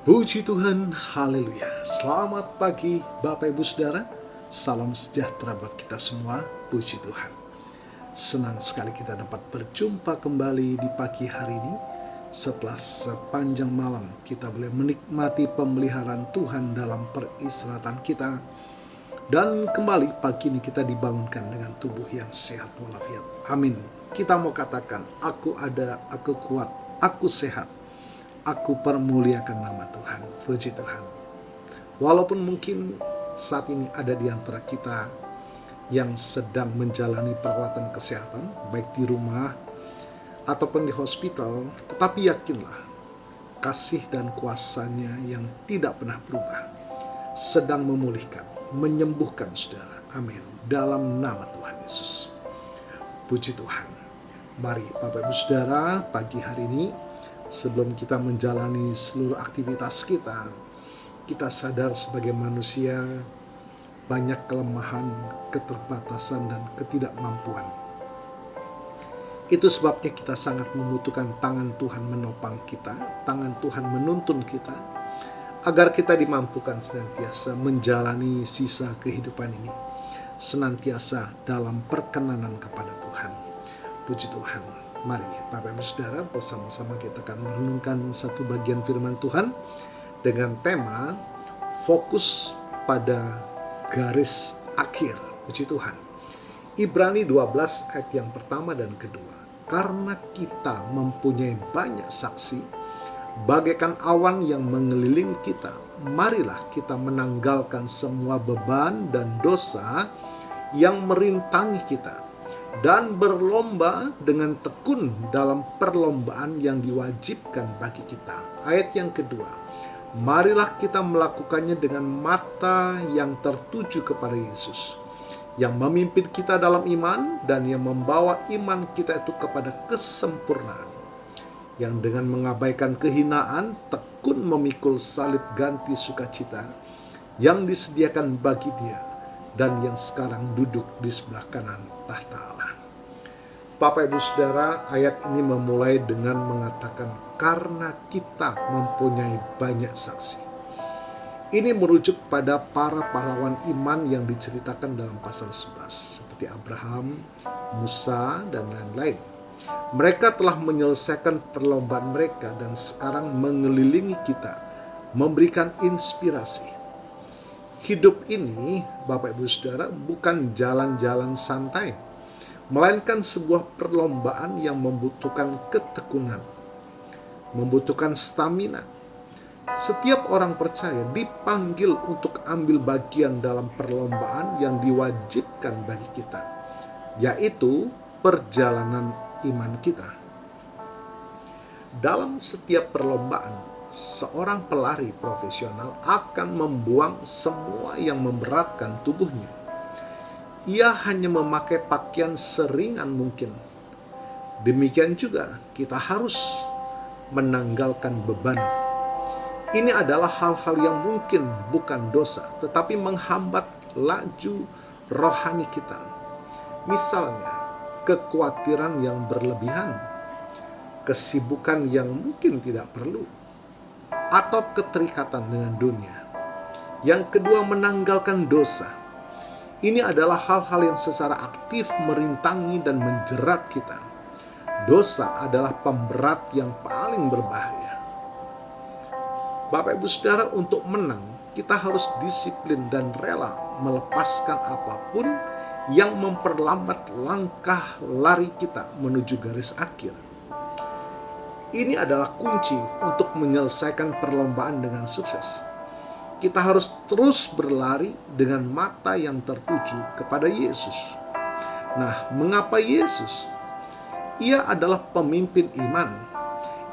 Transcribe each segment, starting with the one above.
Puji Tuhan, haleluya. Selamat pagi Bapak Ibu Saudara. Salam sejahtera buat kita semua. Puji Tuhan. Senang sekali kita dapat berjumpa kembali di pagi hari ini. Setelah sepanjang malam kita boleh menikmati pemeliharaan Tuhan dalam peristirahatan kita. Dan kembali pagi ini kita dibangunkan dengan tubuh yang sehat walafiat. Amin. Kita mau katakan, aku ada, aku kuat, aku sehat. Aku permuliakan nama Tuhan. Puji Tuhan. Walaupun mungkin saat ini ada di antara kita yang sedang menjalani perawatan kesehatan, baik di rumah ataupun di hospital, tetapi yakinlah kasih dan kuasanya yang tidak pernah berubah sedang memulihkan, menyembuhkan saudara. Amin. Dalam nama Tuhan Yesus. Puji Tuhan. Mari Bapak Ibu Saudara, pagi hari ini sebelum kita menjalani seluruh aktivitas kita sadar sebagai manusia banyak kelemahan, keterbatasan, dan ketidakmampuan. Itu sebabnya kita sangat membutuhkan tangan Tuhan menopang kita, tangan Tuhan menuntun kita, agar kita dimampukan senantiasa menjalani sisa kehidupan ini, senantiasa dalam perkenanan kepada Tuhan. Puji Tuhan. Mari Bapak Ibu Saudara, bersama-sama kita akan merenungkan satu bagian firman Tuhan dengan tema fokus pada garis akhir. Puji Tuhan. Ibrani 12 ayat yang pertama dan kedua. Karena kita mempunyai banyak saksi, bagaikan awan yang mengelilingi kita, marilah kita menanggalkan semua beban dan dosa yang merintangi kita, dan berlomba dengan tekun dalam perlombaan yang diwajibkan bagi kita. Ayat yang kedua, marilah kita melakukannya dengan mata yang tertuju kepada Yesus, yang memimpin kita dalam iman dan yang membawa iman kita itu kepada kesempurnaan, yang dengan mengabaikan kehinaan tekun memikul salib ganti sukacita yang disediakan bagi Dia dan yang sekarang duduk di sebelah kanan tahta Allah. Bapak Ibu Saudara, ayat ini memulai dengan mengatakan karena kita mempunyai banyak saksi. Ini merujuk pada para pahlawan iman yang diceritakan dalam pasal 11 seperti Abraham, Musa, dan lain-lain. Mereka telah menyelesaikan perlombaan mereka dan sekarang mengelilingi kita, memberikan inspirasi. Hidup ini, Bapak Ibu Saudara, bukan jalan-jalan santai, melainkan sebuah perlombaan yang membutuhkan ketekunan, membutuhkan stamina. Setiap orang percaya dipanggil untuk ambil bagian dalam perlombaan yang diwajibkan bagi kita, yaitu perjalanan iman kita. Dalam setiap perlombaan, seorang pelari profesional akan membuang semua yang memberatkan tubuhnya. Ia hanya memakai pakaian seringan mungkin. Demikian juga kita harus menanggalkan beban. Ini adalah hal-hal yang mungkin bukan dosa, tetapi menghambat laju rohani kita. Misalnya, kekhawatiran yang berlebihan, kesibukan yang mungkin tidak perlu, atau keterikatan dengan dunia. Yang kedua, menanggalkan dosa. Ini adalah hal-hal yang secara aktif merintangi dan menjerat kita. Dosa adalah pemberat yang paling berbahaya. Bapak Ibu Saudara, untuk menang, kita harus disiplin dan rela melepaskan apapun yang memperlambat langkah lari kita menuju garis akhir. Ini adalah kunci untuk menyelesaikan perlombaan dengan sukses. Kita harus terus berlari dengan mata yang tertuju kepada Yesus. Nah, mengapa Yesus? Ia adalah pemimpin iman.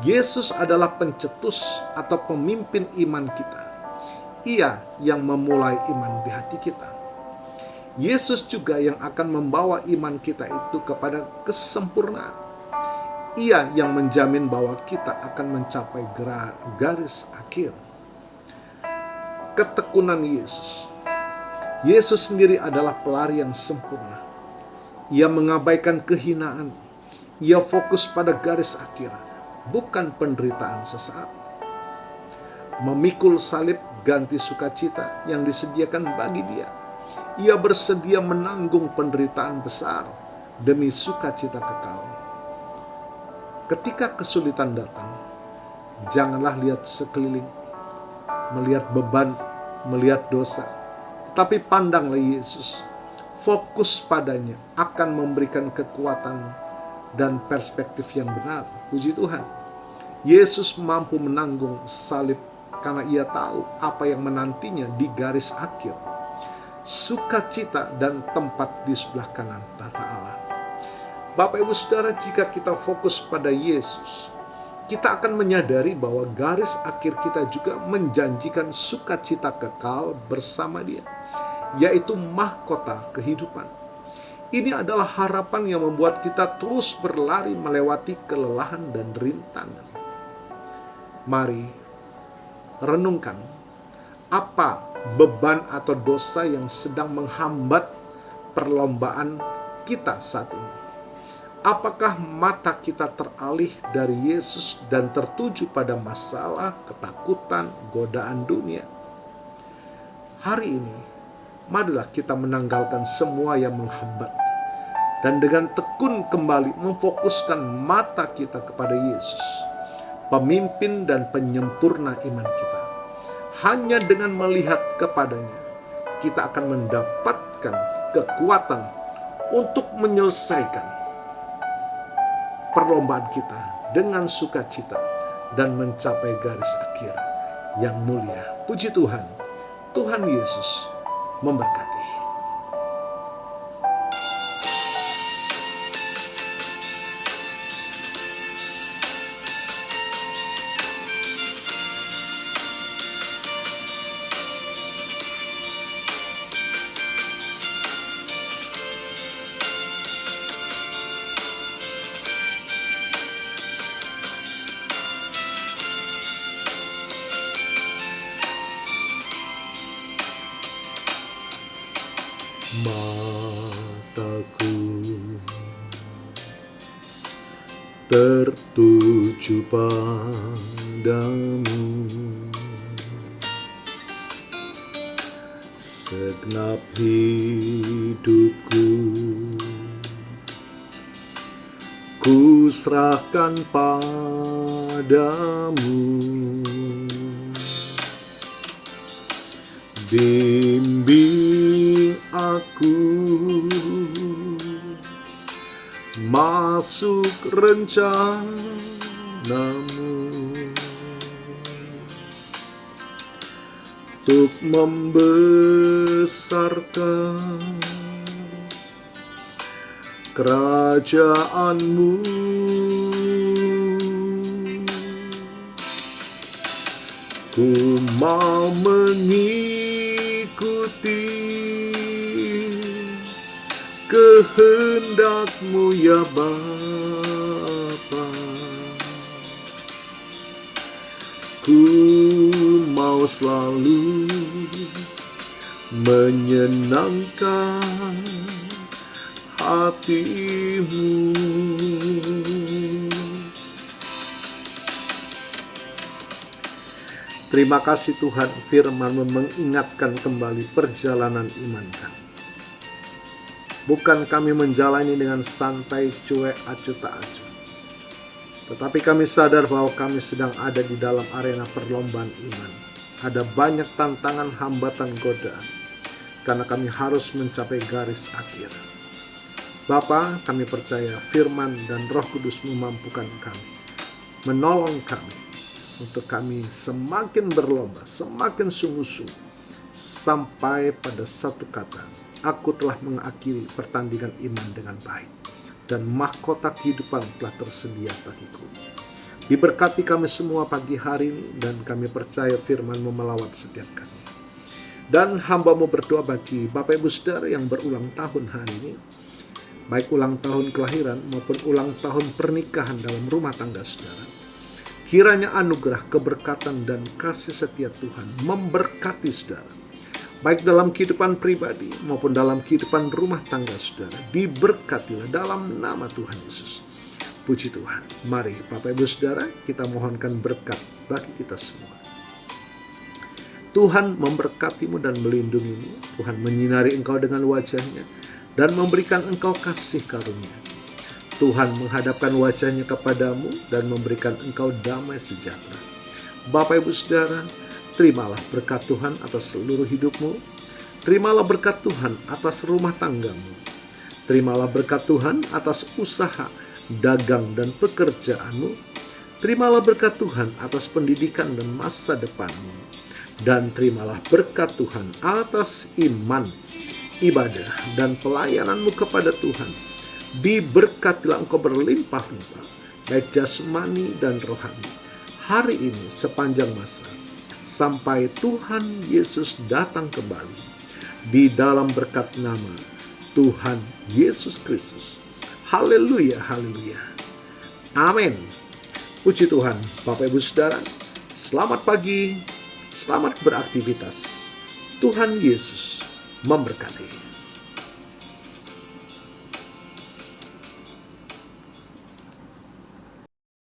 Yesus adalah pencetus atau pemimpin iman kita. Ia yang memulai iman di hati kita. Yesus juga yang akan membawa iman kita itu kepada kesempurnaan. Ia yang menjamin bahwa kita akan mencapai garis akhir. Ketekunan Yesus. Yesus sendiri adalah pelari yang sempurna. Ia mengabaikan kehinaan. Ia fokus pada garis akhir, bukan penderitaan sesaat. memikul salib ganti sukacita yang disediakan bagi dia. Ia bersedia menanggung penderitaan besar demi sukacita kekal. Ketika kesulitan datang, janganlah lihat sekeliling, melihat beban, melihat dosa, tetapi pandanglah Yesus. Fokus padanya akan memberikan kekuatan dan perspektif yang benar. Puji Tuhan. Yesus mampu menanggung salib karena ia tahu apa yang menantinya di garis akhir. Sukacita dan tempat di sebelah kanan tahta Allah. Bapak Ibu Saudara, jika kita fokus pada Yesus, kita akan menyadari bahwa garis akhir kita juga menjanjikan sukacita kekal bersama Dia, yaitu mahkota kehidupan. Ini adalah harapan yang membuat kita terus berlari melewati kelelahan dan rintangan. Mari renungkan, apa beban atau dosa yang sedang menghambat perlombaan kita saat ini? Apakah mata kita teralih dari Yesus dan tertuju pada masalah, ketakutan, godaan dunia? Hari ini, marilah kita menanggalkan semua yang menghambat dan dengan tekun kembali memfokuskan mata kita kepada Yesus, pemimpin dan penyempurna iman kita. Hanya dengan melihat kepadanya, kita akan mendapatkan kekuatan untuk menyelesaikan perlombaan kita dengan sukacita dan mencapai garis akhir yang mulia. Puji Tuhan, Tuhan Yesus memberkati. Mataku tertuju padamu, segenap hidupku ku serahkan padamu. Bimbing aku masuk rencanamu untuk membesarkan kerajaanmu. Ku mau mengikuti kehendak-Mu ya Bapa. Ku mau selalu menyenangkan hati-Mu. Terima kasih Tuhan, firman-Mu mengingatkan kembali perjalanan iman kami. Bukan kami menjalani dengan santai, cuek, acuh tak acuh. Tetapi kami sadar bahwa kami sedang ada di dalam arena perlombaan iman. Ada banyak tantangan, hambatan, godaan. Karena kami harus mencapai garis akhir. Bapa, kami percaya firman dan Roh Kudus memampukan kami, menolong kami, untuk kami semakin berlomba, semakin sungguh-sungguh, sampai pada satu kata, aku telah mengakhiri pertandingan iman dengan baik, dan mahkota kehidupan telah tersedia bagiku. Diberkati kami semua pagi hari ini, dan kami percaya firman-Mu melawat setiap kami. Dan hamba-Mu berdoa bagi Bapak Ibu Saudara yang berulang tahun hari ini, baik ulang tahun kelahiran maupun ulang tahun pernikahan dalam rumah tangga saudara. Kiranya anugerah, keberkatan, dan kasih setia Tuhan memberkati saudara, baik dalam kehidupan pribadi maupun dalam kehidupan rumah tangga saudara. Diberkatilah dalam nama Tuhan Yesus. Puji Tuhan. Mari Bapak Ibu Saudara, kita mohonkan berkat bagi kita semua. Tuhan memberkatimu dan melindungimu. Tuhan menyinari engkau dengan wajah-Nya dan memberikan engkau kasih karunia. Tuhan menghadapkan wajah-Nya kepadamu dan memberikan engkau damai sejahtera. Bapak Ibu Saudara, terimalah berkat Tuhan atas seluruh hidupmu. Terimalah berkat Tuhan atas rumah tanggamu. Terimalah berkat Tuhan atas usaha, dagang, dan pekerjaanmu. Terimalah berkat Tuhan atas pendidikan dan masa depanmu. Dan terimalah berkat Tuhan atas iman, ibadah, dan pelayananmu kepada Tuhan. Diberkatilah engkau berlimpah-limpah, baik jasmani dan rohani, hari ini sepanjang masa, sampai Tuhan Yesus datang kembali. Di dalam berkat nama Tuhan Yesus Kristus. Haleluya, haleluya. Amin. Puji Tuhan, Bapak Ibu Saudara. Selamat pagi. Selamat beraktivitas. Tuhan Yesus memberkati.